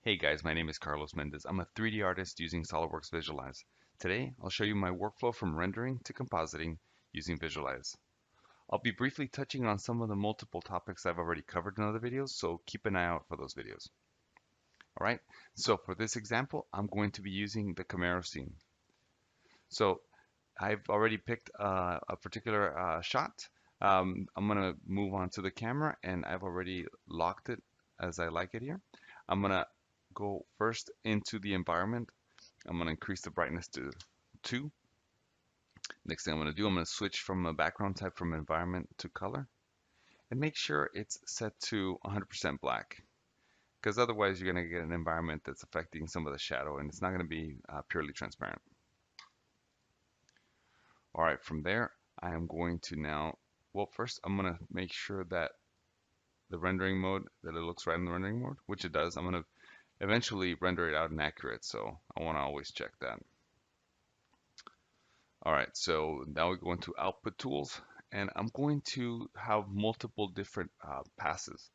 Hey guys, my name is Carlos Mendez. I'm a 3D artist using SOLIDWORKS Visualize. Today, I'll show you my workflow from rendering to compositing using Visualize. I'll be briefly touching on some of the multiple topics I've already covered in other videos, so keep an eye out for those videos. Alright, so for this example, I'm going to be using the Camaro scene. So I've already picked a particular shot. I'm going to move on to the camera and I've already locked it as I like it here. I'm going to go first into the environment. I'm going to increase the brightness to 2. Next thing I'm going to do, I'm going to switch from a background type from environment to color and make sure it's set to 100% black because otherwise you're going to get an environment that's affecting some of the shadow and it's not going to be purely transparent. All right, from there, I am going to now, well, first I'm going to make sure that the rendering mode, that it looks right in the rendering mode, which it does. I'm going to eventually render it out inaccurate, so I want to always check that. All right, so now we go into output tools, and I'm going to have multiple different passes.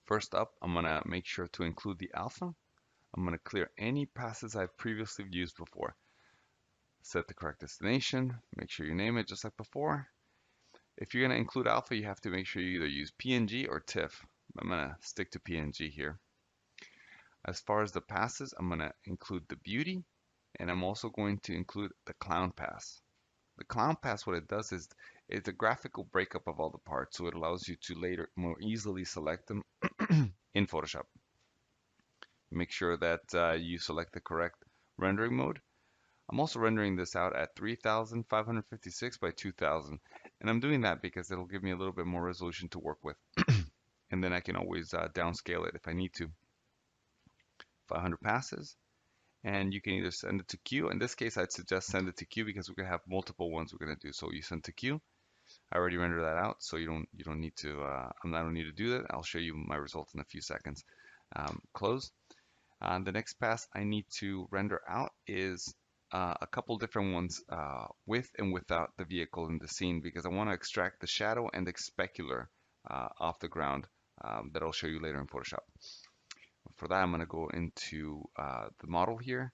First up, I'm going to make sure to include the alpha. I'm going to clear any passes I've previously used before. Set the correct destination, make sure you name it just like before. If you're going to include alpha, you have to make sure you either use PNG or TIFF. I'm going to stick to PNG here. As far as the passes, I'm going to include the beauty, and I'm also going to include the clown pass. The clown pass, what it does is it's a graphical breakup of all the parts, so it allows you to later more easily select them in Photoshop. Make sure that you select the correct rendering mode. I'm also rendering this out at 3556 by 2000, and I'm doing that because it'll give me a little bit more resolution to work with, and then I can always downscale it if I need to. 500 passes, and you can either send it to Q. In this case, I'd suggest send it to Q because we're gonna have multiple ones we're gonna do. So you send to Q. I already rendered that out, so you don't need to. I don't need to do that. I'll show you my results in a few seconds. Close. The next pass I need to render out is a couple different ones with and without the vehicle in the scene because I want to extract the shadow and the specular off the ground that I'll show you later in Photoshop. For that, I'm going to go into the model here,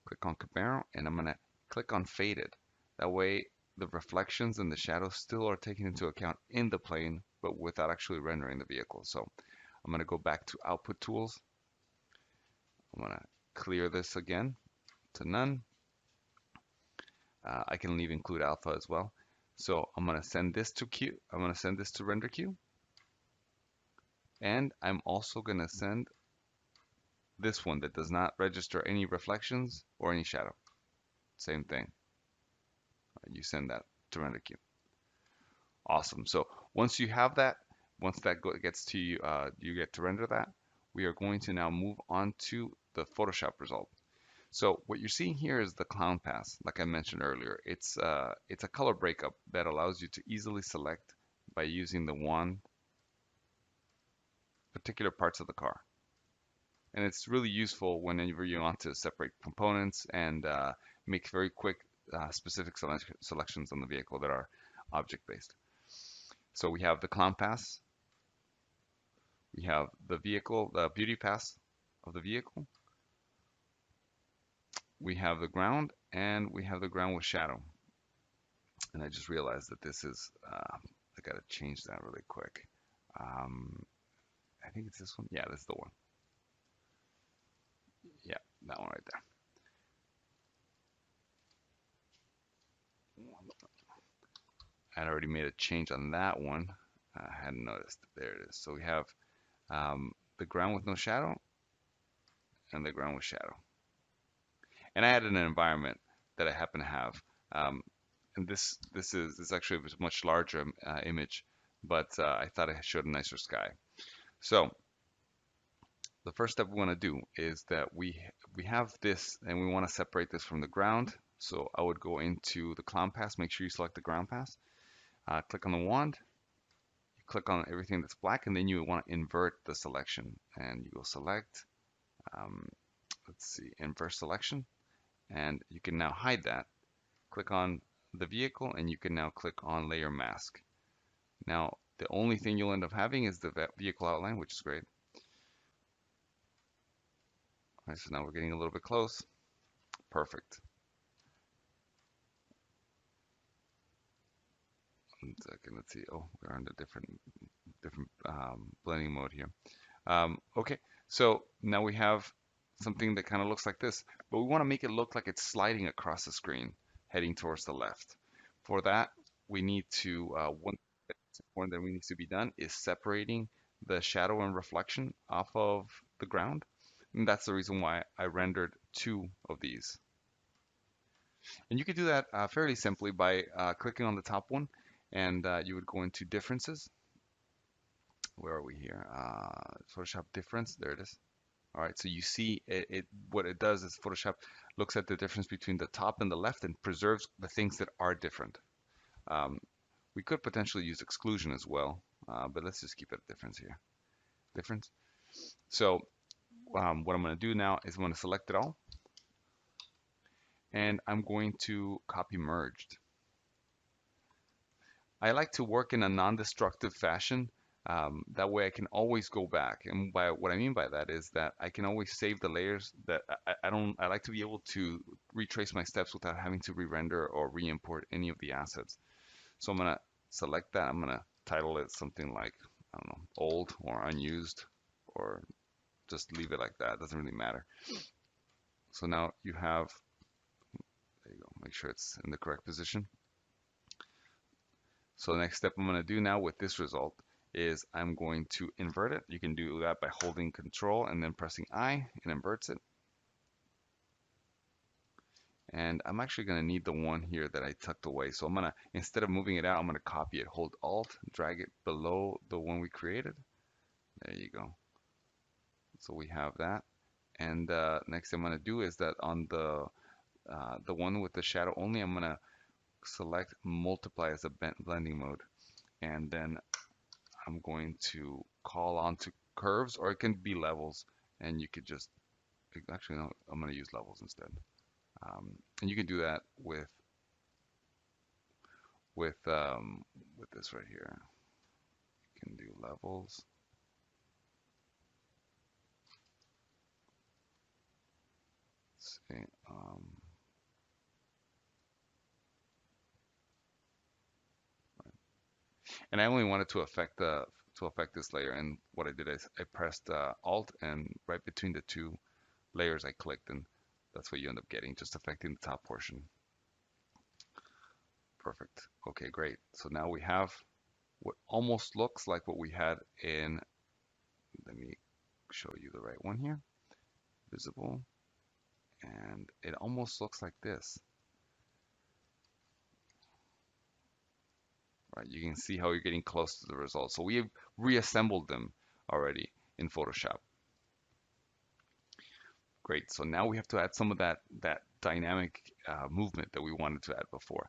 click on Camaro, and I'm going to click on Faded. That way, the reflections and the shadows still are taken into account in the plane, but without actually rendering the vehicle. So I'm going to go back to Output Tools. I'm going to clear this again to none. I can leave include alpha as well. So I'm going to send this to Q. I'm going to send this to render queue. And I'm also going to send this one that does not register any reflections or any shadow. Same thing. You send that to render queue. Awesome. So once you have that, once that gets to you, you get to render that, we are going to now move on to the Photoshop result. So what you're seeing here is the clown pass, like I mentioned earlier. It's a color breakup that allows you to easily select by using the wand particular parts of the car. And it's really useful whenever you want to separate components and make very quick specific selections on the vehicle that are object-based. So we have the clown pass, we have the vehicle, the beauty pass of the vehicle, we have the ground, and we have the ground with shadow. And I just realized that this is, I gotta change that really quick. I think it's this one. Yeah, this is the one. Yeah, that one right there. I had already made a change on that one. I hadn't noticed. There it is. So we have the ground with no shadow and the ground with shadow. And I added an environment that I happen to have. And this is actually a much larger image, but I thought I showed a nicer sky. So the first step we want to do is that we have this and we want to separate this from the ground. So I would go into the clown pass, make sure you select the ground pass, click on the wand, you click on everything that's black, and then you want to invert the selection. And you will select, let's see, invert selection, and you can now hide that. Click on the vehicle and you can now click on layer mask. Now the only thing you'll end up having is the vehicle outline, which is great. All right, so now we're getting a little bit close. Perfect. 1 second, let's see. Oh, we're on the different blending mode here. Okay, so now we have something that kind of looks like this, but we want to make it look like it's sliding across the screen, heading towards the left. For that, we need to, one that needs to be done is separating the shadow and reflection off of the ground. And that's the reason why I rendered 2 of these. And you could do that fairly simply by clicking on the top one, and you would go into differences. Where are we here? Photoshop difference, there it is. All right, so you see what it does is Photoshop looks at the difference between the top and the left and preserves the things that are different. We could potentially use exclusion as well, but let's just keep it a difference here. Difference. So what I'm going to do now is I'm going to select it all, and I'm going to copy merged. I like to work in a non-destructive fashion. That way I can always go back. And by what I mean by that is that I can always save the layers that I like to be able to retrace my steps without having to re-render or re-import any of the assets. So I'm going to select that. I'm going to title it something like, I don't know, old or unused, or just leave it like that. It doesn't really matter. So now you have, there you go, make sure it's in the correct position. So the next step I'm going to do now with this result is I'm going to invert it. You can do that by holding Control and then pressing I. It inverts it. And I'm actually going to need the one here that I tucked away. So I'm going to, instead of moving it out, I'm going to copy it. Hold Alt, drag it below the one we created. There you go. So we have that. And next thing I'm going to do is that on the one with the shadow only, I'm going to select multiply as a blending mode. And then I'm going to call on to curves, or it can be levels, and you could just, actually no, I'm going to use levels instead. And you can do that with this right here. You can do levels. Let's see. And I only wanted to affect this layer, and what I did is I pressed Alt, and right between the 2 layers I clicked, and that's what you end up getting, just affecting the top portion. Perfect. Okay, great. So now we have what almost looks like what we had in, let me show you the right one here, visible, and it almost looks like this. Right, you can see how you're getting close to the result. So we have reassembled them already in Photoshop. Great, so now we have to add some of that dynamic movement that we wanted to add before.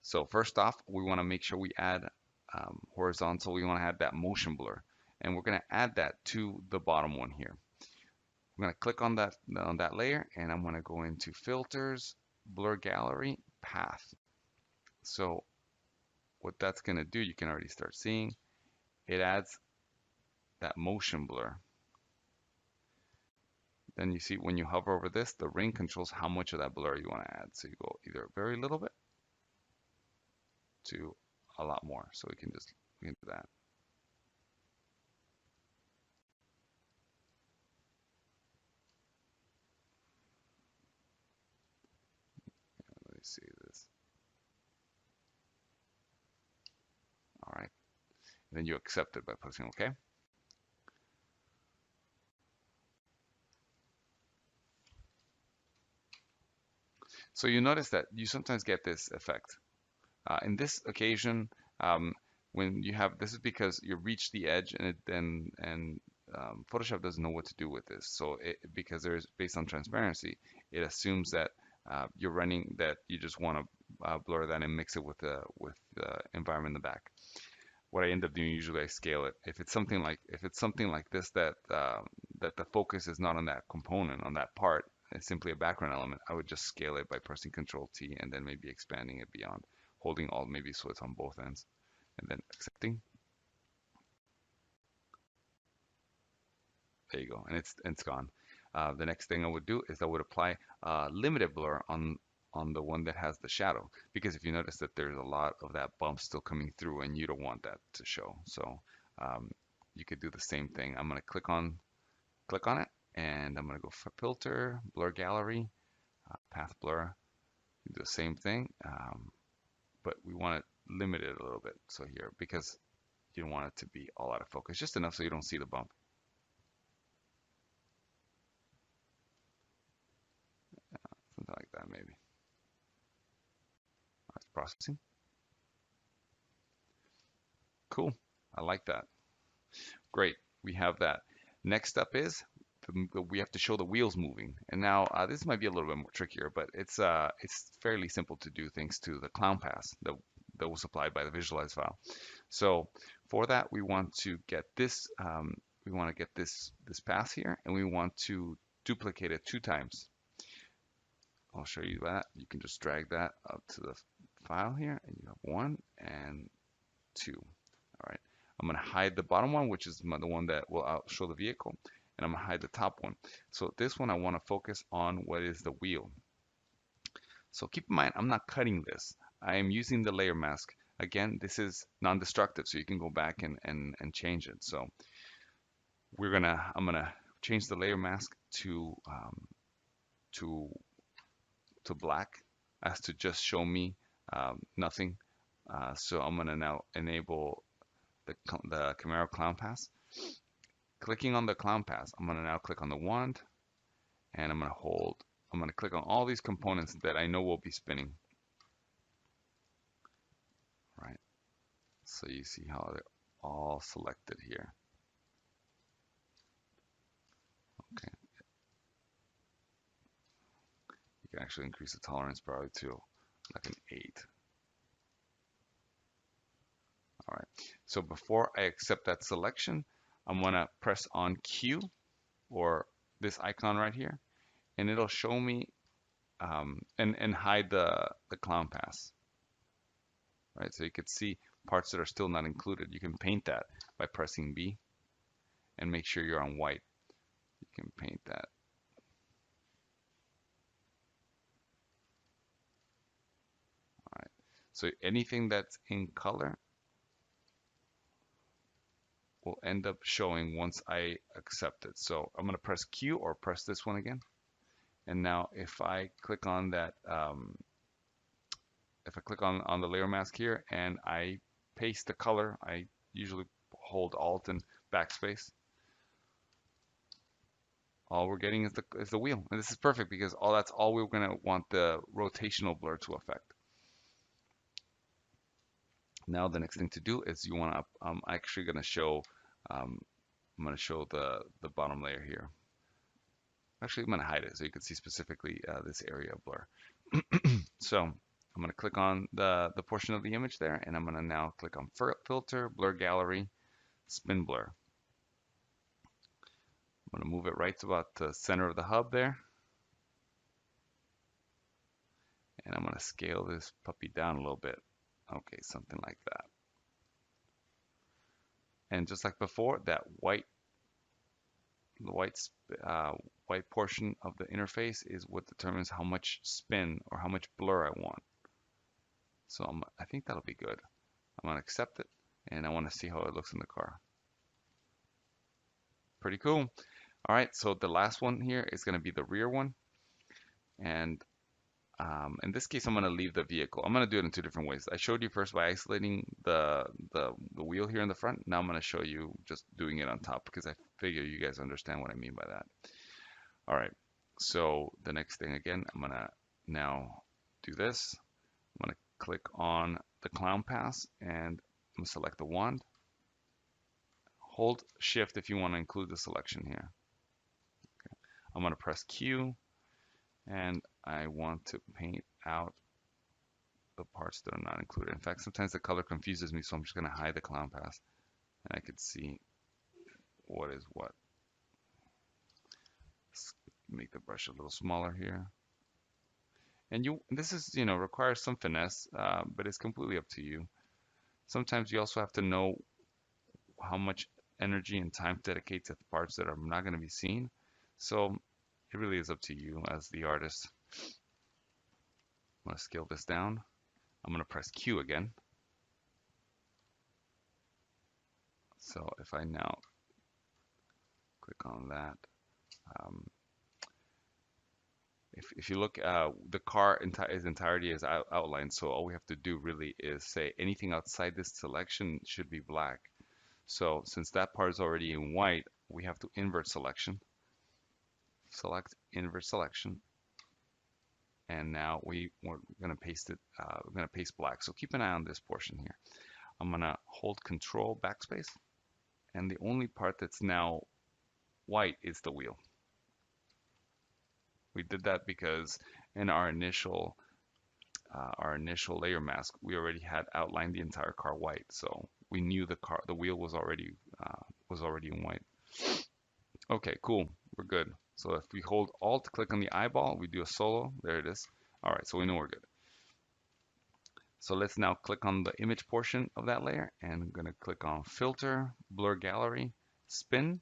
So first off, we want to make sure we add horizontal. We want to add that motion blur, and we're going to add that to the bottom one here. I'm going to click on that layer, and I'm going to go into filters, blur gallery, path. So what that's going to do, you can already start seeing, it adds that motion blur. Then you see when you hover over this, the ring controls how much of that blur you want to add. So you go either a very little bit to a lot more. So we can do that. Let me see this. All right. And then you accept it by pressing OK. So you notice that you sometimes get this effect. In this occasion, when you have, this is because you reach the edge, and Photoshop doesn't know what to do with this. So because there's, based on transparency, it assumes that you're running, that you just want to blur that and mix it with the environment in the back. What I end up doing, usually I scale it. If it's something like this, that that the focus is not on that component, on that part, it's simply a background element, I would just scale it by pressing Control T and then maybe expanding it beyond, holding Alt maybe so it's on both ends, and then accepting. There you go, and it's gone. The next thing I would do is I would apply limited blur on the one that has the shadow, because if you notice that there's a lot of that bump still coming through and you don't want that to show. So um, you could do the same thing. I'm going to click on it, and I'm going to go for filter, blur gallery, path blur, do the same thing, but we want it limited a little bit. So here, because you don't want it to be all out of focus, just enough so you don't see the bump. Something like that, maybe. That's processing. Cool. I like that. Great. We have that. Next up is we have to show the wheels moving. And now this might be a little bit more trickier, but it's fairly simple to do thanks to the clown pass that was supplied by the visualize file. So for that, we want to get this this pass here, and we want to duplicate it 2 times. I'll show you that. You can just drag that up to the file here, and you have 1 and 2. All right. I'm going to hide the bottom one, which is the one that will show the vehicle, and I'm going to hide the top one. So this one, I want to focus on what is the wheel. So keep in mind, I'm not cutting this. I am using the layer mask. Again, this is non-destructive, so you can go back and change it. So I'm gonna change the layer mask to to black, as to just show me nothing. So I'm gonna now enable the Camaro Clown Pass. Clicking on the Clown Pass, I'm gonna now click on the wand, and I'm gonna click on all these components that I know will be spinning. Right. So you see how they're all selected here. Okay. You can actually increase the tolerance probably to like an 8. All right. So before I accept that selection, I'm gonna press on Q, or this icon right here, and it'll show me and hide the clown pass. Right. So you could see parts that are still not included. You can paint that by pressing B, and make sure you're on white. You can paint that. All right. So anything that's in color will end up showing once I accept it. So I'm going to press Q, or press this one again. And now if I click on that, if I click on the layer mask here and I paste the color, I usually hold Alt and backspace. All we're getting is the wheel. And this is perfect, because that's all we're going to want the rotational blur to affect. Now the next thing to do is you want to, I'm actually going to show, I'm going to show the bottom layer here. Actually, I'm going to hide it so you can see specifically this area of blur. So I'm going to click on the portion of the image there, and I'm going to now click on filter, blur gallery, spin blur. I'm going to move it right to about the center of the hub there. And I'm going to scale this puppy down a little bit. Okay, something like that. And just like before, the white portion of the interface is what determines how much spin or how much blur I want. So I think that'll be good. I'm going to accept it, and I want to see how it looks in the car. Pretty cool. All right, so the last one here is going to be the rear one. And in this case, I'm going to leave the vehicle. I'm going to do it in 2 different ways. I showed you first by isolating the wheel here in the front. Now I'm going to show you just doing it on top, because I figure you guys understand what I mean by that. All right, so the next thing, again, I'm going to now do this. I'm going to click on the clown pass, and I'm going to select the wand. Hold Shift if you want to include the selection here. Okay. I'm going to press Q, and I want to paint out the parts that are not included. In fact, sometimes the color confuses me, so I'm just going to hide the clown pass, and I can see what is what. Let's make the brush a little smaller here. And this is, requires some finesse, but it's completely up to you. Sometimes you also have to know how much energy and time to dedicate to the parts that are not going to be seen. So It really is up to you as the artist. I'm going to scale this down. I'm going to press Q again. So if I now click on that, um, if you look, the car its entirety is outlined. So all we have to do really is say anything outside this selection should be black. So since that part is already in white, we have to invert selection. Select invert selection. And now we're going to paste it, we're going to paste black. So keep an eye on this portion here. I'm going to hold Control Backspace. And the only part that's now white is the wheel. We did that because in our initial layer mask, we already had outlined the entire car white, so we knew the wheel was already in white. Okay, cool, we're good. So if we hold Alt, click on the eyeball, we do a solo. There it is. All right, so we know we're good. So let's now click on the image portion of that layer, and I'm going to click on Filter, Blur Gallery, Spin.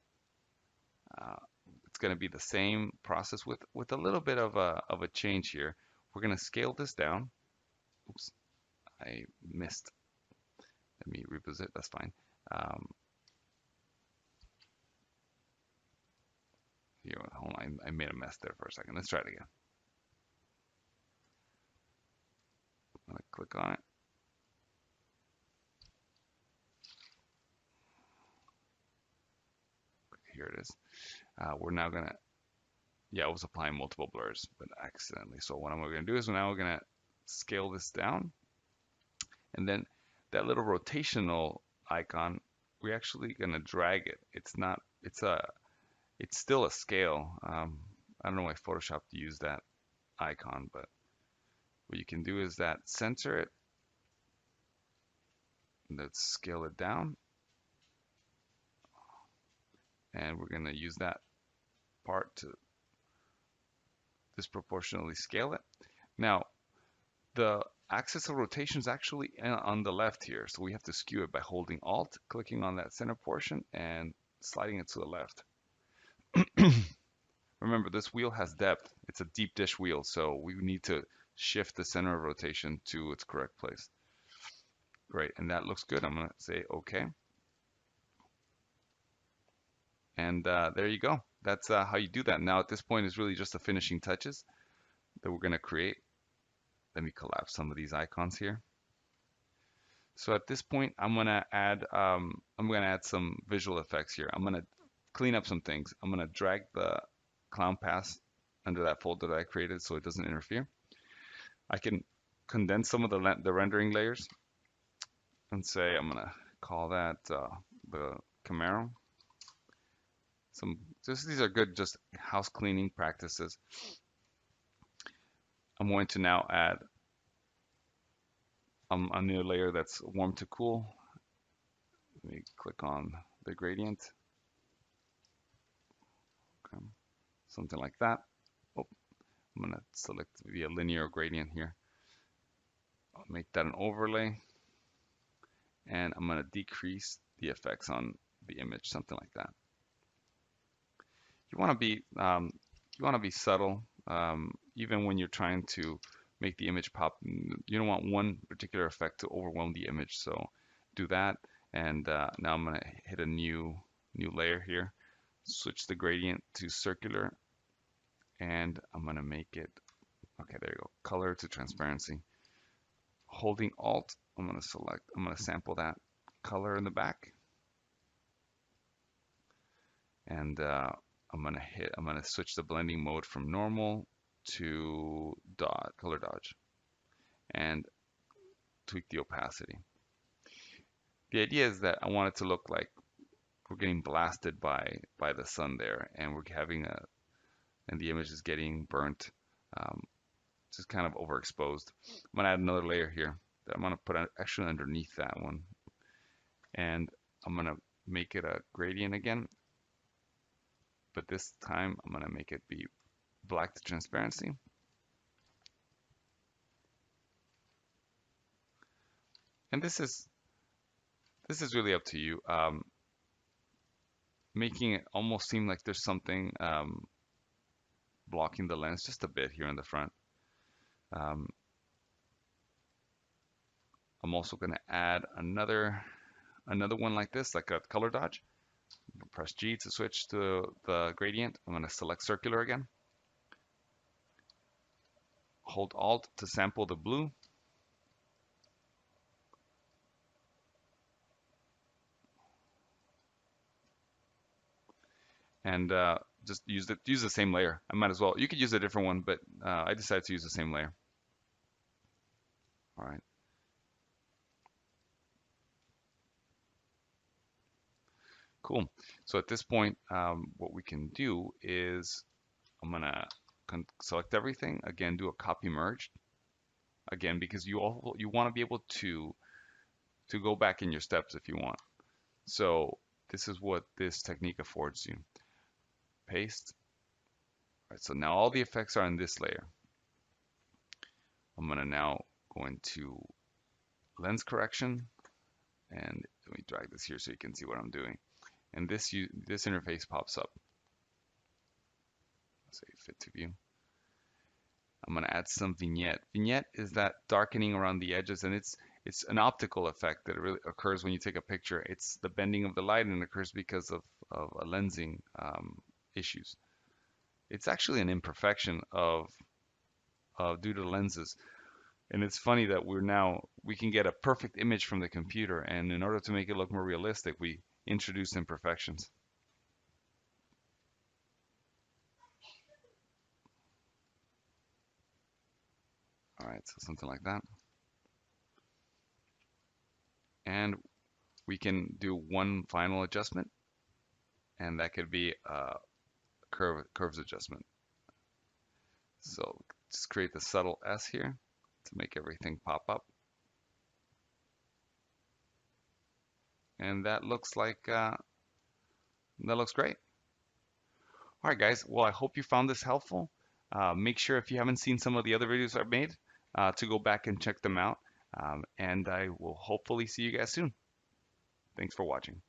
It's going to be the same process with a little bit of a change here. We're going to scale this down. Oops, I missed. Let me revisit. That's fine. Here, hold on. I made a mess there for a second. Let's try it again. I'm going to click on it. Here it is. We're now going to, yeah, I was applying multiple blurs, but accidentally. So what I'm going to do is now we're going to scale this down. And then that little rotational icon, we're actually going to drag it. It's still a scale. I don't know why Photoshop used that icon, but what you can do is that center it. Let's scale it down. And we're going to use that part to disproportionately scale it. Now, the axis of rotation is actually on the left here, so we have to skew it by holding Alt, clicking on that center portion, and sliding it to the left. Remember, this wheel has depth. It's a deep dish wheel, so we need to shift the center of rotation to its correct place. Great, and that looks good. I'm going to say OK. And there you go. That's how you do that. Now, at this point, is really just the finishing touches that we're going to create. Let me collapse some of these icons here. So at this point, I'm going to add some visual effects here. I'm going to clean up some things. I'm going to drag the clown pass under that folder that I created so it doesn't interfere. I can condense some of the rendering layers and say I'm going to call that the Camaro. These are good just house cleaning practices. I'm going to now add a new layer that's warm to cool. Let me click on the gradient. Okay. Something like that. Oh, I'm going to select via linear gradient here. I'll make that an overlay. And I'm going to decrease the effects on the image, something like that. You want to be subtle, even when you're trying to make the image pop. You don't want one particular effect to overwhelm the image. So do that. And now I'm going to hit a new layer here. Switch the gradient to circular, and I'm going to make it. Okay, there you go. Color to transparency. Holding Alt, I'm going to sample that color in the back, and I'm going to switch the blending mode from normal to color dodge, and tweak the opacity. The idea is that I want it to look like we're getting blasted by the sun there, and we're having and the image is getting burnt, just kind of overexposed. I'm going to add another layer here that I'm going to put actually underneath that one, and I'm going to make it a gradient again, but this time I'm going to make it be black to transparency. And this is really up to you. Making it almost seem like there's something blocking the lens just a bit here in the front. Um, I'm also going to add another one like this, like a color dodge. Press G to switch to the gradient. I'm going to select circular again. Hold Alt to sample the blue. And just use the same layer. I might as well. You could use a different one, but I decided to use the same layer. All right. Cool. So at this point, what we can do is I'm gonna select everything again, do a copy merge again because you want to be able to go back in your steps if you want. So this is what this technique affords you. Paste. All right, so now all the effects are in this layer. I'm gonna now go into lens correction, and let me drag this here so you can see what I'm doing. And this interface pops up. Say fit to view. I'm going to add some vignette. Vignette is that darkening around the edges, and it's an optical effect that really occurs when you take a picture. It's the bending of the light, and it occurs because of a lensing issues. It's actually an imperfection due to lenses. And it's funny that we can get a perfect image from the computer, and in order to make it look more realistic, we introduce imperfections. All right, so something like that. And we can do one final adjustment, and that could be a curves adjustment. So just create the subtle S here to make everything pop up. And that looks like, that looks great. All right, guys. Well, I hope you found this helpful. Make sure if you haven't seen some of the other videos I've made to go back and check them out. And I will hopefully see you guys soon. Thanks for watching.